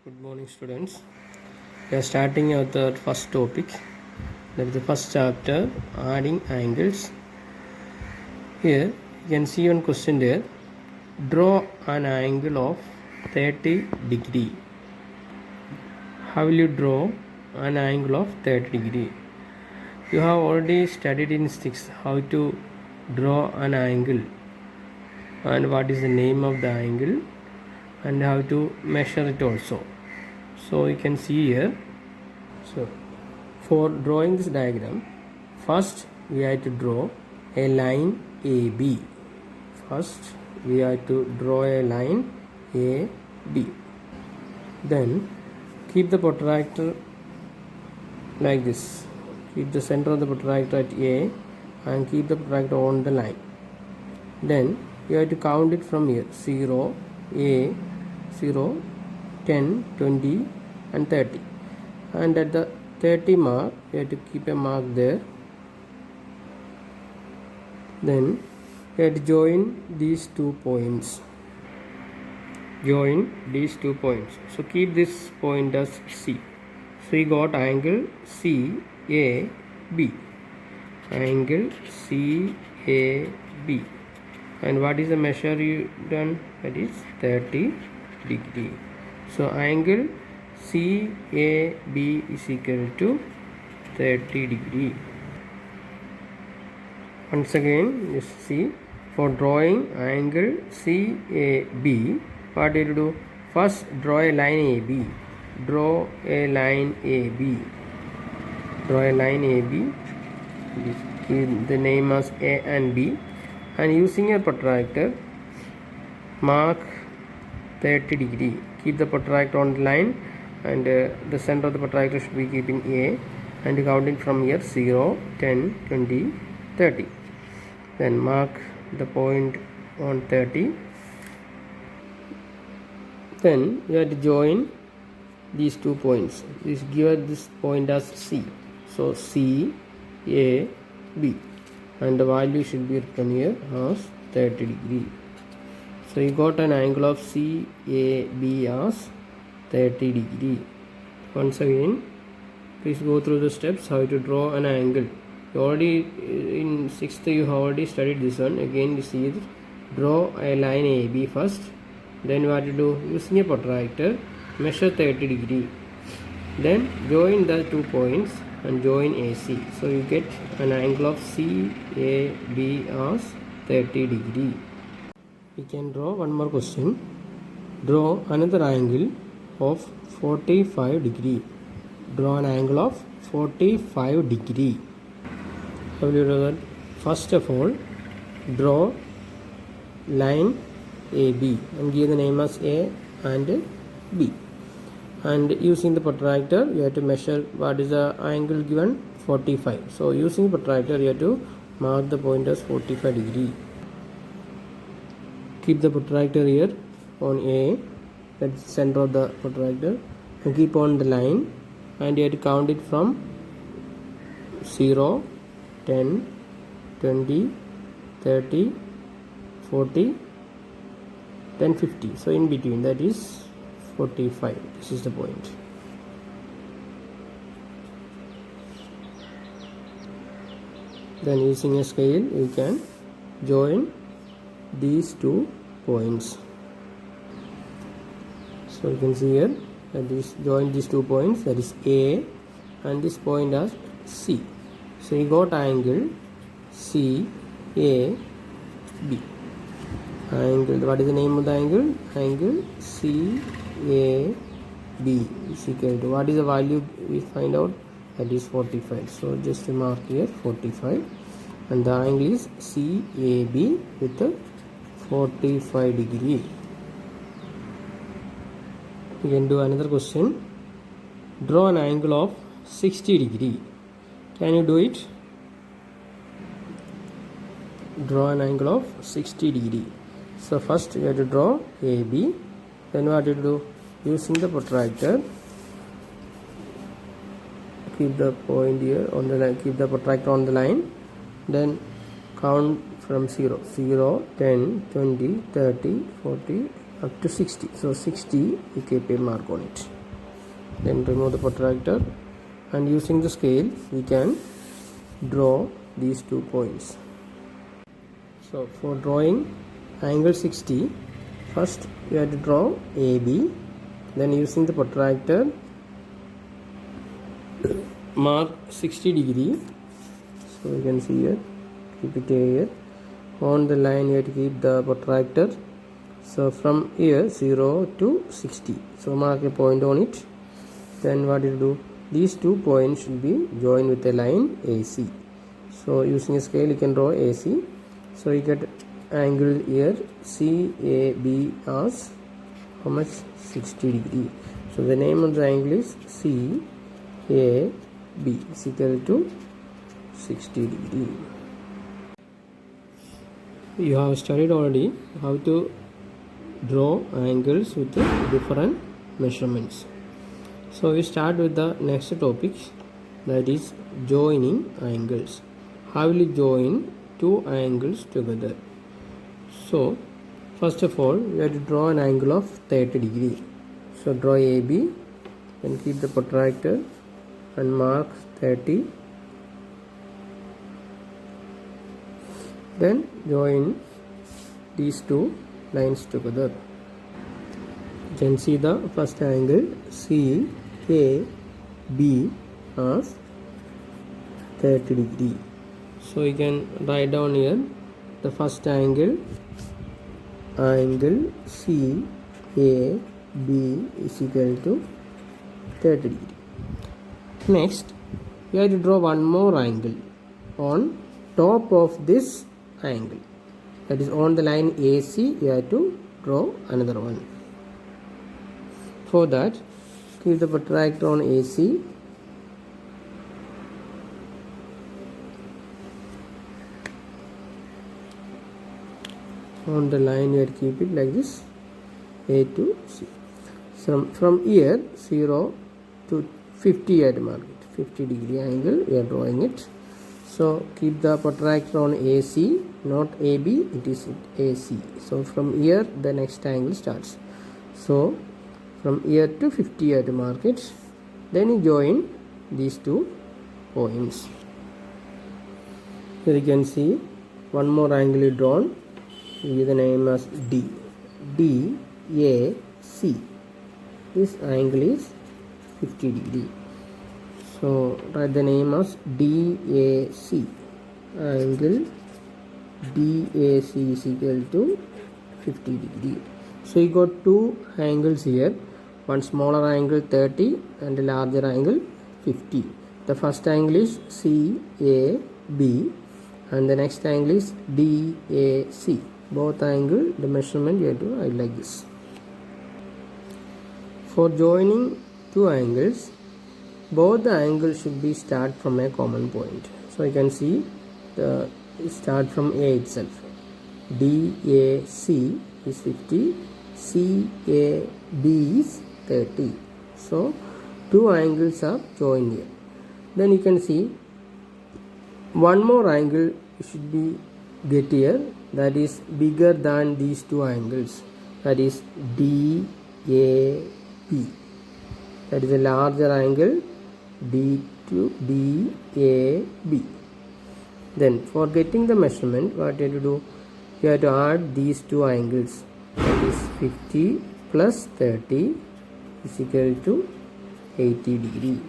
Good morning, students. We are starting with our first topic. That is the first chapter, adding angles. Here you can see one question there. Draw an angle of 30 degree. How will you draw an angle of 30 degree? You have already studied in 6 how to draw an angle and what is the name of the angle and how to measure it also. So you can see here. So for drawing this diagram, first we have to draw a line AB. First we have to draw a line AB. Then keep the protractor like this. Keep the center of the protractor at A and keep the protractor on the line. Then you have to count it from here 0, A, 0, 10, 20 and 30. And at the 30 mark, you have to keep a mark there. Then you have to join these 2 points. Join these 2 points. So keep this point as C. So you got angle CAB. Angle CAB. And what is the measure you done? That is 30 degree. So angle CAB is equal to 30 degree. Once again, you see, for drawing angle CAB, what do you do? First draw a line AB. Draw a line AB. Draw a line AB. Give the name as A and B. And using a protractor, mark 30 degree. Keep the protractor on the line and the center of the protractor should be keeping A and counting from here 0, 10, 20, 30. Then mark the point on 30. Then you have to join these 2 points. Give this point as C. So C, A, B. And the value should be written here as 30 degree. So you got an angle of CAB as 30 degree. Once again, please go through the steps how to draw an angle. You already in 6th you have already studied this one. Again you see it. Draw a line AB first. Then what to do? Using a protractor, measure 30 degree. Then join the 2 points and join AC. So you get an angle of CAB as 30 degree. We can draw one more question. Draw another angle of 45 degree. Draw an angle of 45 degree. How will you do that? First of all, draw line AB and give the name as A and B. And using the protractor, you have to measure what is the angle given, 45. So using protractor, you have to mark the point as 45 degree. Keep the protractor here on A, that's the center of the protractor, and keep on the line, and you have to count it from 0, 10, 20, 30, 40, then 50. So in between, that is 45. This is the point. Then using a scale, you can join these 2 points. So you can see here that is join these 2 points, that is A and this point as C. So you got angle CAB. Angle, what is the name of the angle? Angle CAB is equal to, what is the value we find out? That is 45. So just mark here 45 and the angle is CAB with a 45 degree. We can do another question. Draw an angle of 60 degree. Can you do it? Draw an angle of 60 degree. So first you have to draw AB. Then what you do? Using the protractor, keep the point here on the line, keep the protractor on the line. Then count from 0, 10, 20, 30, 40 up to 60. So 60 you keep a mark on it. Then remove the protractor, and using the scale we can draw these 2 points. So for drawing angle 60, first you have to draw AB, then using the protractor mark 60 degree. So you can see here, keep it here. On the line you have to keep the protractor. So from here 0 to 60. So mark a point on it. Then what you do? These 2 points should be joined with a line AC. So using a scale you can draw AC. So you get angle here CAB as how much? 60 degree. So the name of the angle is CAB is equal to 60 degree. You have studied already how to draw angles with different measurements. So we start with the next topic, that is joining angles. How will you join 2 angles together? So first of all we have to draw an angle of 30 degree. So draw AB, then keep the protractor and mark 30. Then join these 2 lines together. You can see the first angle CAB as 30 degree. So you can write down here the first angle CAB is equal to 30 degree. Next you have to draw one more angle on top of this angle, that is on the line AC. You have to draw another one. For that, keep the protractor on AC, on the line you have to keep it like this, A to C. From here 0 to 50 you have to mark it, 50 degree angle we are drawing it. So keep the protractor on AC, not AB, it is AC. So from here the next angle starts. So from here to 50 you have to mark it. Then you join these 2 points. Here you can see one more angle is drawn. Give the name as D. DAC. This angle is 50 degree. So write the name as DAC. Angle DAC is equal to 50 degree. So you got 2 angles here. One smaller angle 30 and a larger angle 50. The first angle is CAB and the next angle is DAC. Both angle, the measurement you have to write like this. For joining 2 angles, both the angles should be start from a common point. So you can see the start from A itself. DAC is 50, CAB is 30. So 2 angles are joined here. Then you can see one more angle should be get here, that is bigger than these 2 angles, that is DAB. That is a larger angle, D to DAB. Then for getting the measurement, what you have to do? You have to add these 2 angles, that is 50 plus 30 is equal to 80 degree.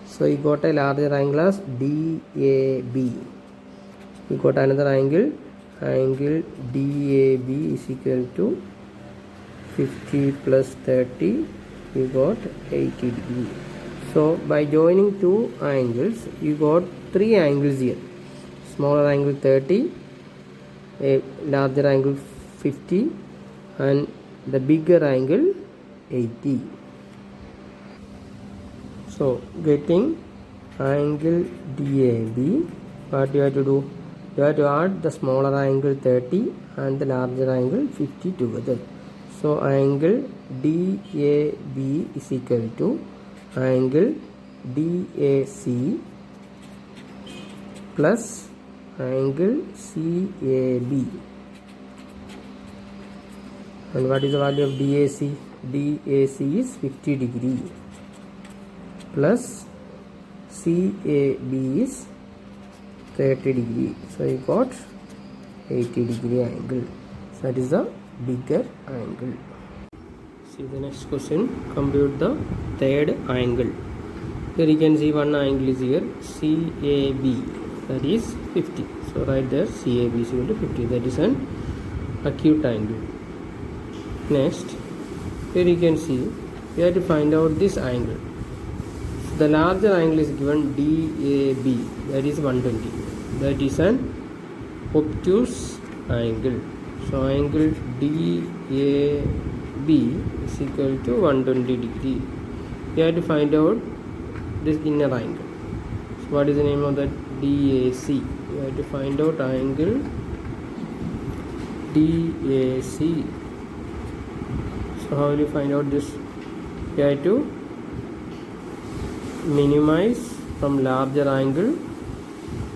So you got a larger angle as DAB. You got another angle DAB is equal to 50 plus 30, you got 80 degree. So by joining 2 angles, you got 3 angles here. Smaller angle 30, a larger angle 50 and the bigger angle 80. So getting angle DAB, what you have to do? You have to add the smaller angle 30 and the larger angle 50 together. So angle DAB is equal to angle DAC plus angle CAB. And what is the value of DAC? DAC is 50 degree. plus CAB is 30 degree. So you got 80 degree angle. So that is the bigger angle. See the next question. Compute the third angle. Here you can see one angle is here, CAB, that is 50. So right there CAB is equal to 50. That is an acute angle. Next, here you can see we have to find out this angle. The larger angle is given DAB, that is 120. That is an obtuse angle. So angle DAB is equal to 120 degree. We have to find out this inner angle. So what is the name of that? DAC. We have to find out angle DAC. So how will you find out this? We have to minimize from larger angle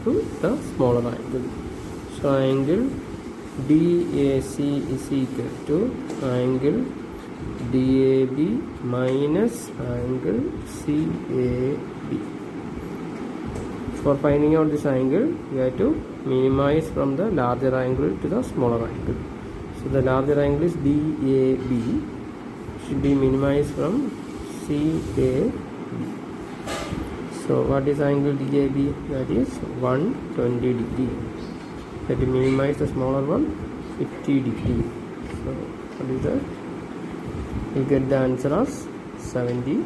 to the smaller angle. So angle DAC is equal to angle DAB minus angle CAB. For finding out this angle, we have to minimize from the larger angle to the smaller angle. So the larger angle is DAB, should be minimized from CAB. So what is angle DAB? That is 120 degree. That will minimize the smaller one, 50 degree. So what is that? You get the answer as 70